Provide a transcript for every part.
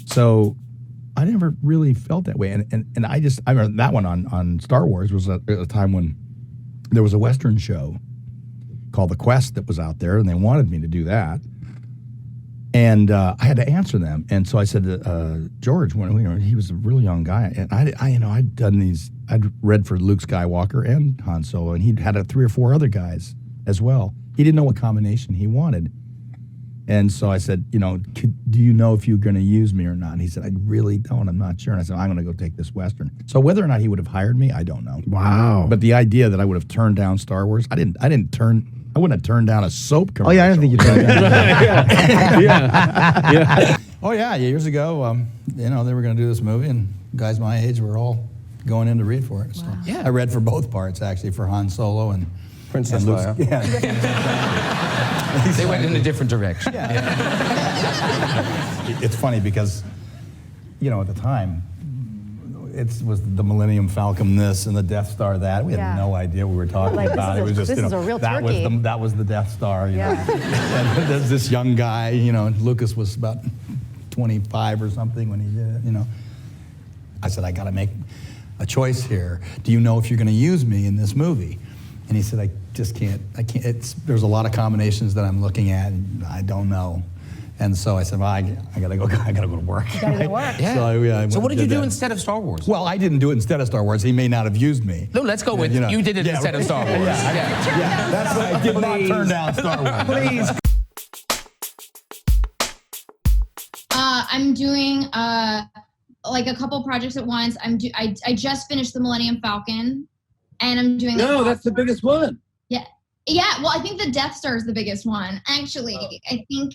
So I never really felt that way. And I remember that one on Star Wars was at a time when there was a Western show called The Quest that was out there, and they wanted me to do that. And I had to answer them. And so I said to George, when he was a really young guy, and I'd read for Luke Skywalker and Han Solo, and he'd had 3 or 4 other guys as well. He didn't know what combination he wanted. And so I said, do you know if you're going to use me or not? And he said, I really don't. I'm not sure. And I said, I'm going to go take this Western. So whether or not he would have hired me, I don't know. Wow. But the idea that I would have turned down Star Wars, I wouldn't have turned down a soap commercial. Oh, yeah, I didn't think you'd turned down. yeah. Oh, yeah, years ago, they were going to do this movie, and guys my age were all going in to read for it. So Wow. Yeah. I read for both parts, actually, for Han Solo and Princess Leia. Yeah. They went in a different direction. Yeah. It's funny because, at the time, it was the Millennium Falcon this and the Death Star that. We had no idea what we were talking about. It was just, this is a real that turkey. that was the Death Star. Yeah. And there's this young guy, Lucas was about 25 or something when he did it, I said, I got to make a choice here. Do you know if you're going to use me in this movie? And he said, I just can't. There's a lot of combinations that I'm looking at, and I don't know. And so I said, well, I gotta go to work. You gotta go to work. Yeah. So what did you do that. instead of Star Wars? Well, I didn't do it instead of Star Wars. He may not have used me. No, let's go with you did it instead of Star Wars. Yeah, that's why I did not turn down Star Wars. Please. I'm doing like a couple projects at once. I just finished the Millennium Falcon, and I'm doing. No, that's the biggest one. Yeah, well, I think the Death Star is the biggest one. Actually, I think.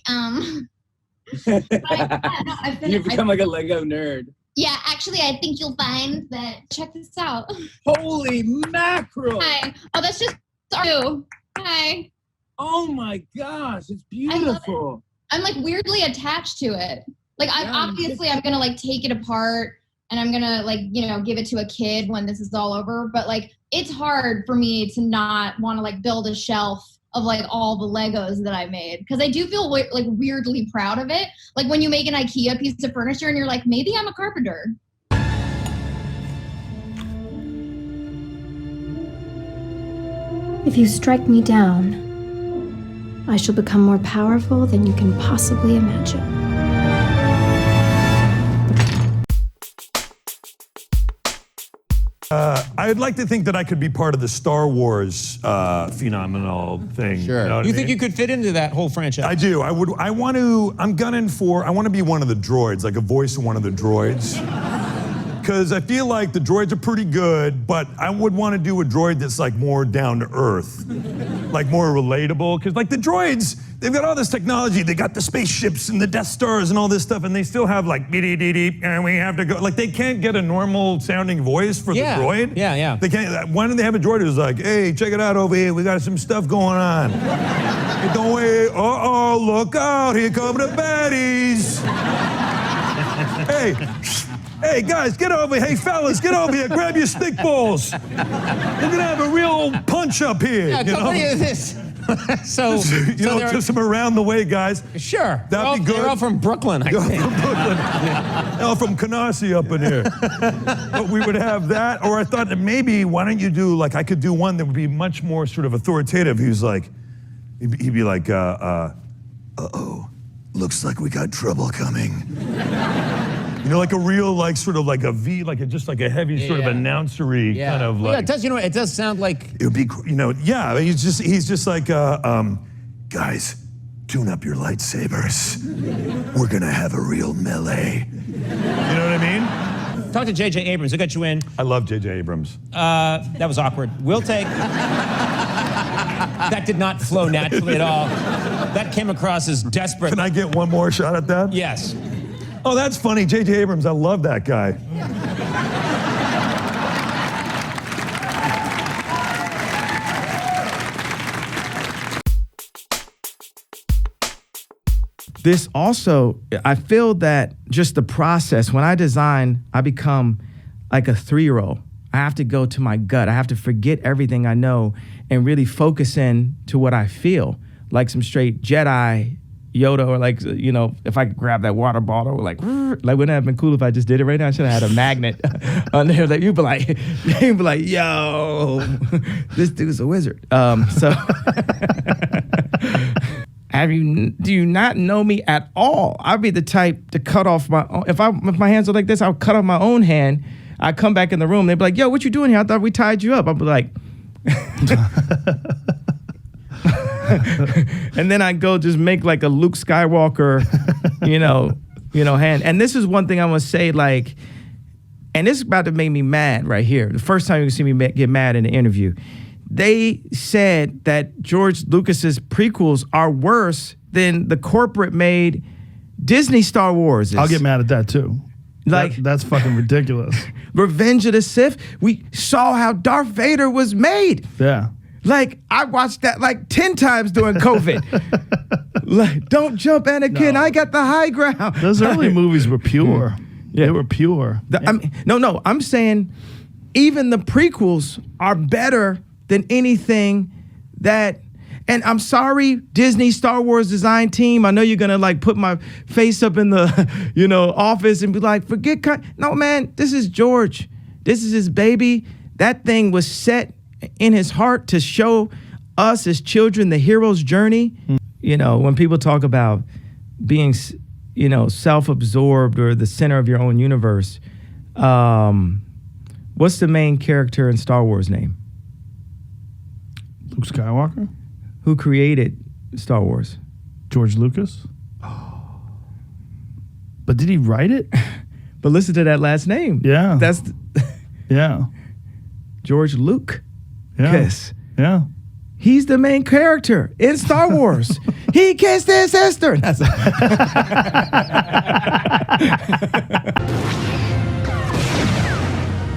You've become like a Lego nerd. Yeah, actually, I think you'll find that. Check this out. Holy mackerel! Hi. Oh, that's just you. Hi. Oh my gosh, it's I love beautiful. I'm like weirdly attached to it. Like, I'm gonna like take it apart, and I'm gonna like give it to a kid when this is all over. But like, it's hard for me to not want to like build a shelf of like all the Legos that I made, because I do feel like weirdly proud of it. Like when you make an IKEA piece of furniture and you're like, maybe I'm a carpenter. If you strike me down, I shall become more powerful than you can possibly imagine. I'd like to think that I could be part of the Star Wars phenomenal thing. Sure. You know what You I think mean? you could fit into that whole franchise? I do. I want to be one of the droids, like a voice of one of the droids. Because I feel like the droids are pretty good, but I would want to do a droid that's like more down to earth, like more relatable. Because like the droids, they've got all this technology. They got the spaceships and the Death Stars and all this stuff, and they still have like beep, and we have to go. Like they can't get a normal sounding voice for the droid. Yeah. They can't. Why don't they have a droid who's like, hey, check it out over here. We got some stuff going on. Hey, don't wait. Look out! Here come the baddies. Hey, guys, get over here. Hey, fellas, get over here. Grab your stick balls. We're gonna have a real punch up here. Yeah, you know? this. So, just some around the way, guys. Sure. That'd be good. They're all from Brooklyn, I They're all think. from Brooklyn. They're all from Canarsie up in here. But we would have that, or I thought that maybe, why don't you do, like, I could do one that would be much more sort of authoritative. He'd be like, uh-oh, looks like we got trouble coming. You know, like a real, like, sort of like a V, just like a heavy sort of announcery kind of like. Yeah, it does, it does sound like. It would be, he's just like, guys, tune up your lightsabers. We're gonna have a real melee. You know what I mean? Talk to J.J. Abrams. I got you in. I love J.J. Abrams. That was awkward. We'll take. That did not flow naturally at all. That came across as desperate. Can I get one more shot at that? Yes. Oh, that's funny. J.J. Abrams, I love that guy. This also, I feel that just the process, when I design, I become like a 3-year-old. I have to go to my gut. I have to forget everything I know and really focus in to what I feel, like some straight Jedi Yoda, or like, you know, if I could grab that water bottle, like wouldn't it have been cool if I just did it right now? I should have had a magnet on there that you'd be like, yo, this dude's a wizard. So do you not know me at all? I'd be the type to cut off my own, if my hands are like this, I'll cut off my own hand. I come back in the room, they'd be like, yo, what you doing here? I thought we tied you up. I'd be like, and then I go just make like a Luke Skywalker, you know, hand. And this is one thing I want to say, like, and this is about to make me mad right here. The first time you see me get mad in an interview. They said that George Lucas's prequels are worse than the corporate-made Disney Star Wars. I'll get mad at that too. Like that's fucking ridiculous. Revenge of the Sith. We saw how Darth Vader was made. Yeah. Like, I watched that like 10 times during COVID. Like, don't jump, Anakin. No. I got the high ground. Those early movies were pure. Yeah. They were pure. I'm saying even the prequels are better than anything that, and I'm sorry, Disney Star Wars design team, I know you're gonna like put my face up in the, you know, office and be like, no man, this is George. This is his baby. That thing was set in his heart to show us as children the hero's journey. You know, when people talk about being, you know, self-absorbed or the center of your own universe, what's the main character in Star Wars name? Luke Skywalker? Who created Star Wars? George Lucas? But did he write it? But listen to that last name. Yeah. Yeah. George Luke. Yeah. Yeah. He's the main character in Star Wars. He kissed his sister.